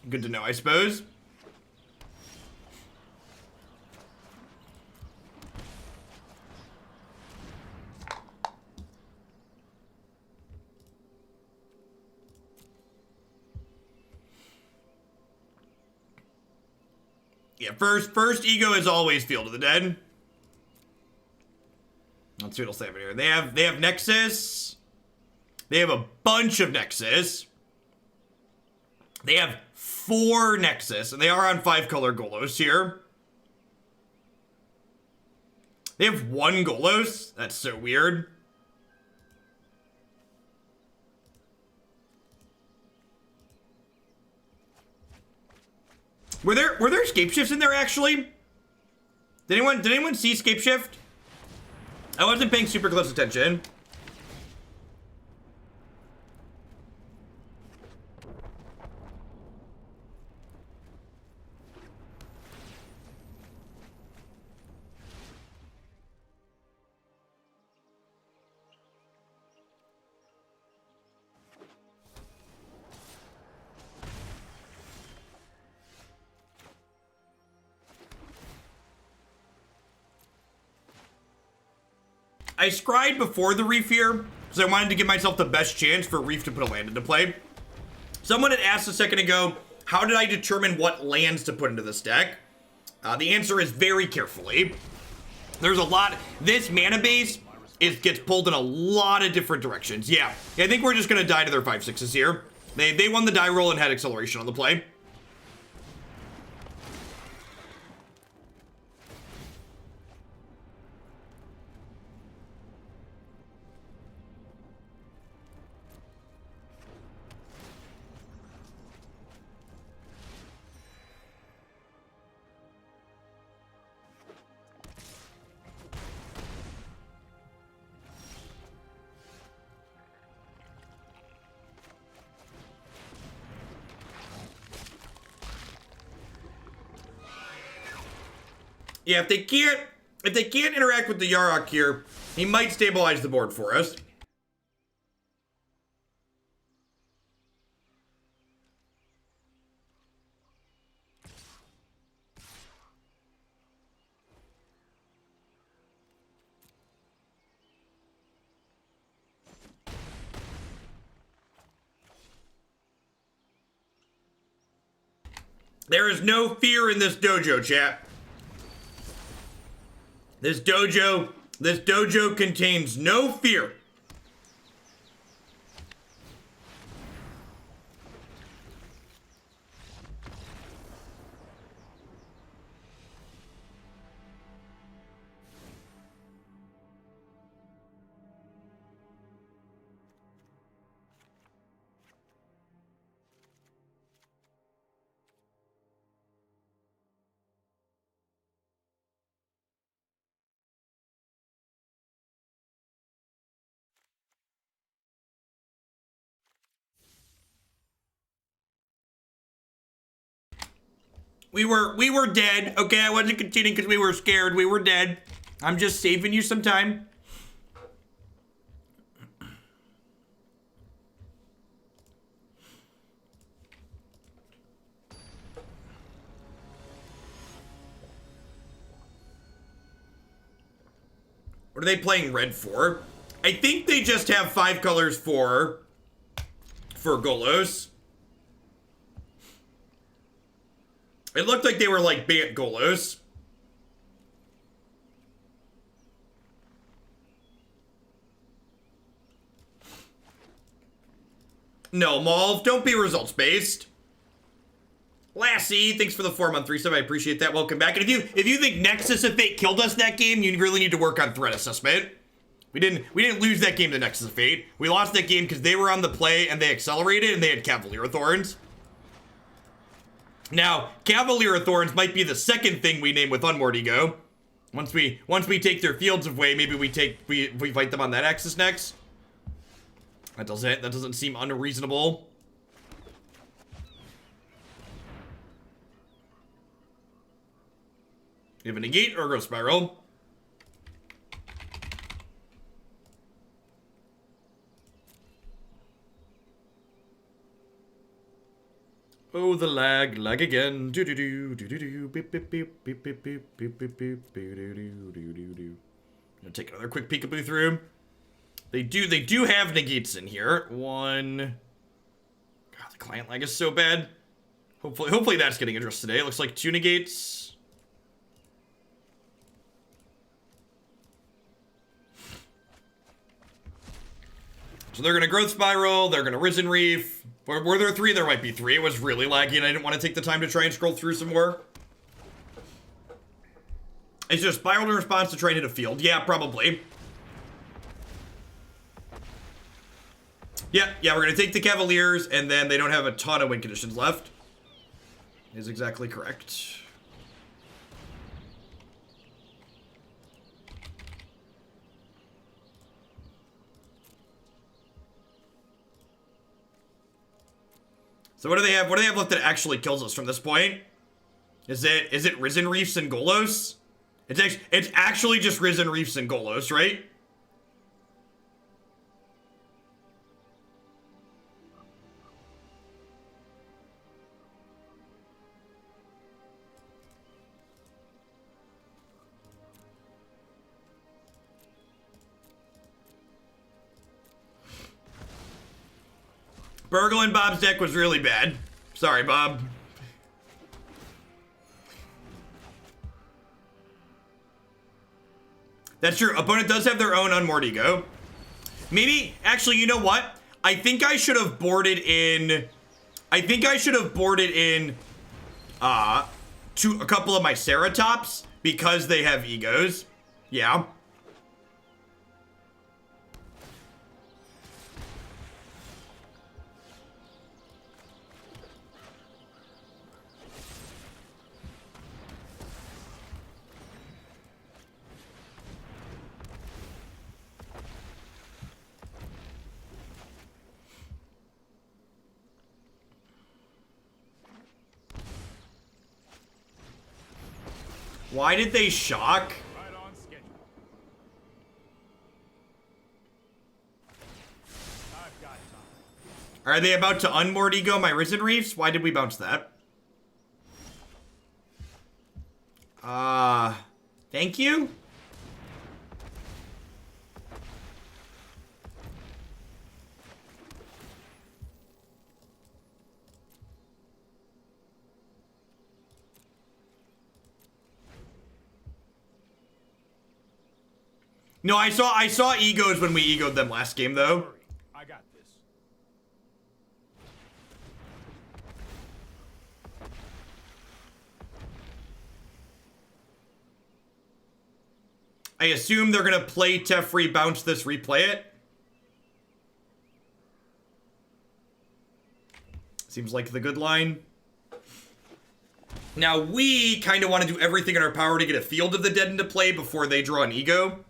Good to know, I suppose. Yeah, first ego is always Field of the Dead. Let's see what else they have here. They have Nexus. They have a bunch of Nexus. They have 4 Nexus, and they are on 5-color Golos here. They have 1 Golos. That's so weird. Were there scape shifts in there actually? Did anyone see scape shift? I wasn't paying super close attention. I scryed before the Reef here, because I wanted to give myself the best chance for Reef to put a land into play. Someone had asked a second ago, how did I determine what lands to put into this deck? The answer is very carefully. There's a lot. This mana base gets pulled in a lot of different directions. Yeah, I think we're just going to die to their 5/6s here. They won the die roll and had acceleration on the play. Yeah, if they can't interact with the Yarok here, he might stabilize the board for us. There is no fear in this dojo, chat. This dojo contains no fear. We were dead. Okay, I wasn't conceding because we were scared. We were dead. I'm just saving you some time. What are they playing red for? I think they just have 5 colors for Golos. It looked like they were like Bant Golos. No, Malv, don't be results based. Lassie, thanks for the 4-month resub. I appreciate that. Welcome back. And if you think Nexus of Fate killed us that game, you really need to work on threat assessment. We didn't lose that game to Nexus of Fate. We lost that game because they were on the play and they accelerated and they had Cavalier of Thorns. Now, Cavalier of Thorns might be the second thing we name with Unmoored Ego. Once we take their fields away, maybe we fight them on that axis next. That doesn't seem unreasonable. You have a negate or a growth spiral? Oh, the lag again. Do do do do do do beep beep beep beep beep beep beep beep beep do do do do do. Gonna take another quick peekaboo through. They do have negates in here. One. God, the client lag is so bad. Hopefully that's getting addressed today. It looks like 2 negates. So they're gonna Growth Spiral, they're gonna Risen Reef. Were there 3? There might be 3. It was really laggy and I didn't want to take the time to try and scroll through some more. Is it a spiral in response to try and hit a field? Yeah, probably. Yeah, we're gonna take the Cavaliers, and then they don't have a ton of win conditions left. Is exactly correct. So what do they have? What do they have left that actually kills us from this point? Is it Risen Reefs and Golos? It's actually just Risen Reefs and Golos, right? Burgle and Bob's deck was really bad. Sorry, Bob. That's true. Opponent does have their own Unmoored Ego. Maybe, actually, you know what? I think I should have boarded in... to a couple of my Ceratops because they have egos. Yeah. Why did they shock? Right on schedule. I've got time. Are they about to Unmoored Ego my Risen Reefs? Why did we bounce that? Thank you? No, I saw egos when we egoed them last game, though. Hurry. I got this. I assume they're gonna play Teferi, bounce this, replay it. Seems like the good line. Now, we kind of want to do everything in our power to get a Field of the Dead into play before they draw an ego.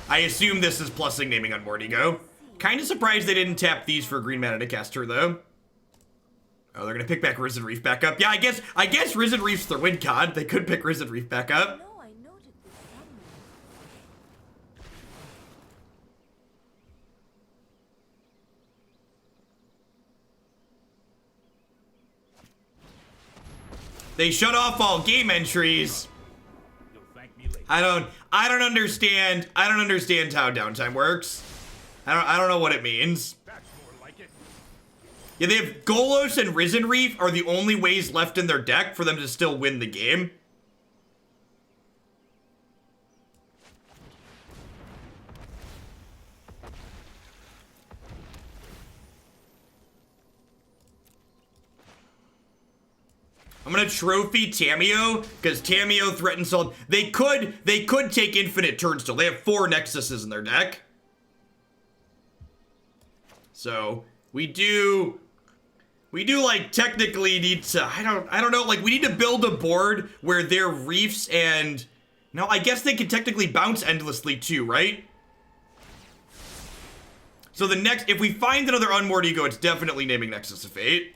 I assume this is plussing naming Unmoored Ego. Kind of surprised they didn't tap these for green mana to cast her, though. Oh, they're gonna pick back Risen Reef back up. Yeah, I guess Risen Reef's their win con. They could pick Risen Reef back up. No, I noted this somewhere. They shut off all game entries. You'll thank me later. I don't understand how downtime works. I don't know what it means. That's more like it. Yeah, they have Golos and Risen Reef are the only ways left in their deck for them to still win the game. I'm gonna trophy Tamiyo, because Tamiyo threatens all. They could take infinite turns still. They have 4 Nexuses in their deck. So we do like technically need to, I don't know, like we need to build a board where their reefs and, no, I guess they can technically bounce endlessly too, right? So the next, if we find another Unmoored Ego, it's definitely naming Nexus of Fate.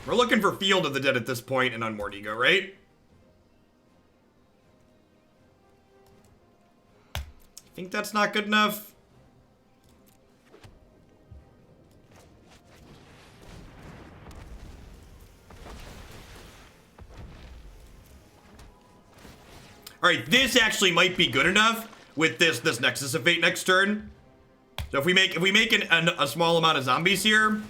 We're looking for Field of the Dead at this point and Unmoored Ego, right? I think that's not good enough. Alright, this actually might be good enough with this Nexus of Fate next turn. So if we make a small amount of zombies here,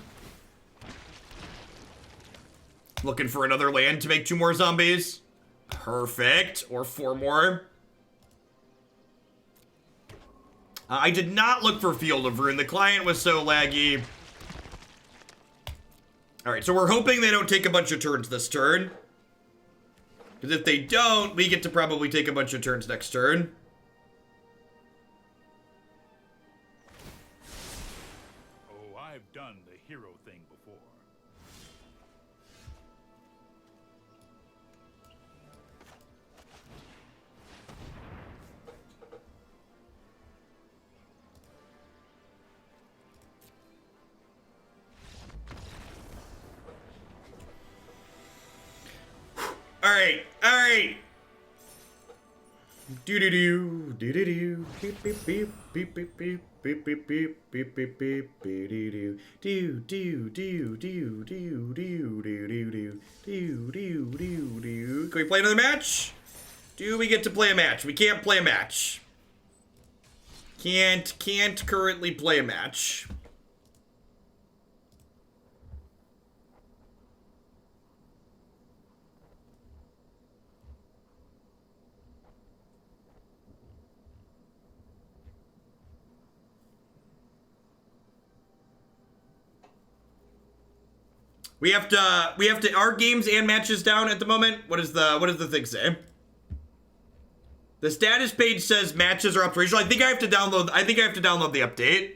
Looking for another land to make 2 more zombies. Perfect. Or 4 more. I did not look for Field of Ruin. The client was so laggy. Alright, so we're hoping they don't take a bunch of turns this turn. Because if they don't, we get to probably take a bunch of turns next turn. Oh, I've done the hero thing before. Alright, alright. Do-do-do, do-do-do, beep beep beep, beep beep beep, beep beep beep, beep beep beep, do-do-do, do-do-do-do-do-do-do-do-do-do-do-do. Can we play another match? Do we get to play a match? We can't play a match. Can't currently play a match. We have to, are games and matches down at the moment? What does the thing say? The status page says matches are operational. I think I have to download the update.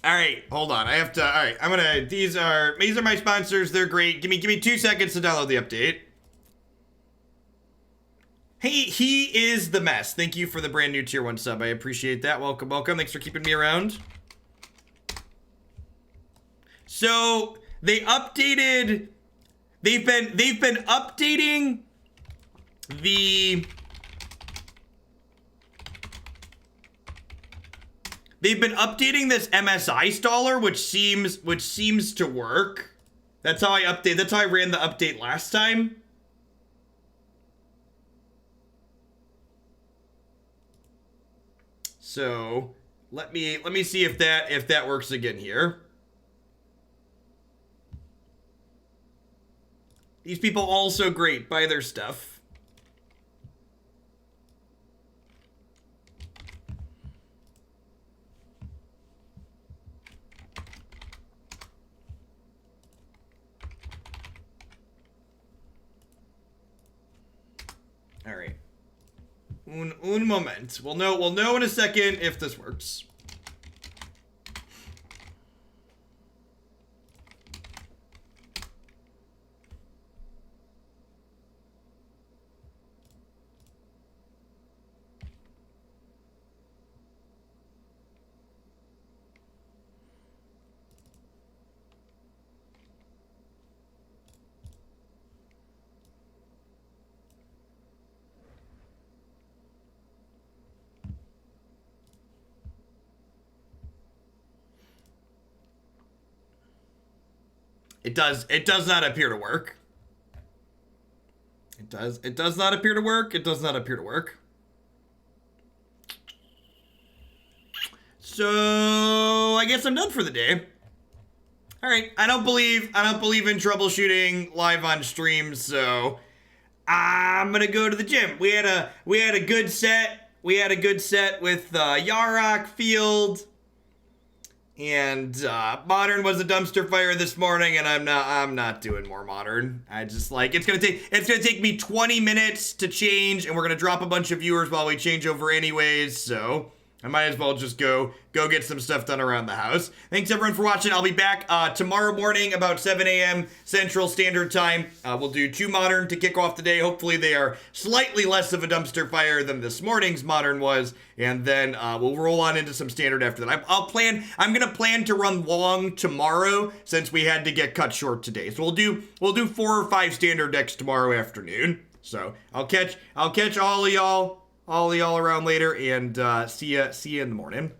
All right, hold on. I have to, all right, these are my sponsors. They're great. Give me 2 seconds to download the update. Hey, he is the mess. Thank you for the brand new tier 1 sub. I appreciate that. Welcome, welcome. Thanks for keeping me around. So they updated. They've been updating the. They've been updating this MSI installer, which seems to work. That's how I ran the update last time. So let me see if that works again here. These people also great. Buy their stuff. All right. Un moment. We'll know in a second if this works. It does not appear to work. It does not appear to work. It does not appear to work. So I guess I'm done for the day. All right, I don't believe in troubleshooting live on stream, so I'm gonna go to the gym. We had a good set. We had a good set with Yarok Field. And Modern was a dumpster fire this morning, and I'm not doing more Modern. I just it's gonna take me 20 minutes to change, and we're gonna drop a bunch of viewers while we change over anyways, so I might as well just go get some stuff done around the house. Thanks everyone for watching. I'll be back tomorrow morning about 7 a.m. Central Standard Time. We'll do 2 Modern to kick off the day. Hopefully they are slightly less of a dumpster fire than this morning's Modern was. And then we'll roll on into some Standard after that. I'm gonna plan to run long tomorrow since we had to get cut short today. So we'll do 4 or 5 Standard decks tomorrow afternoon. So I'll catch all of y'all around later, and see ya in the morning.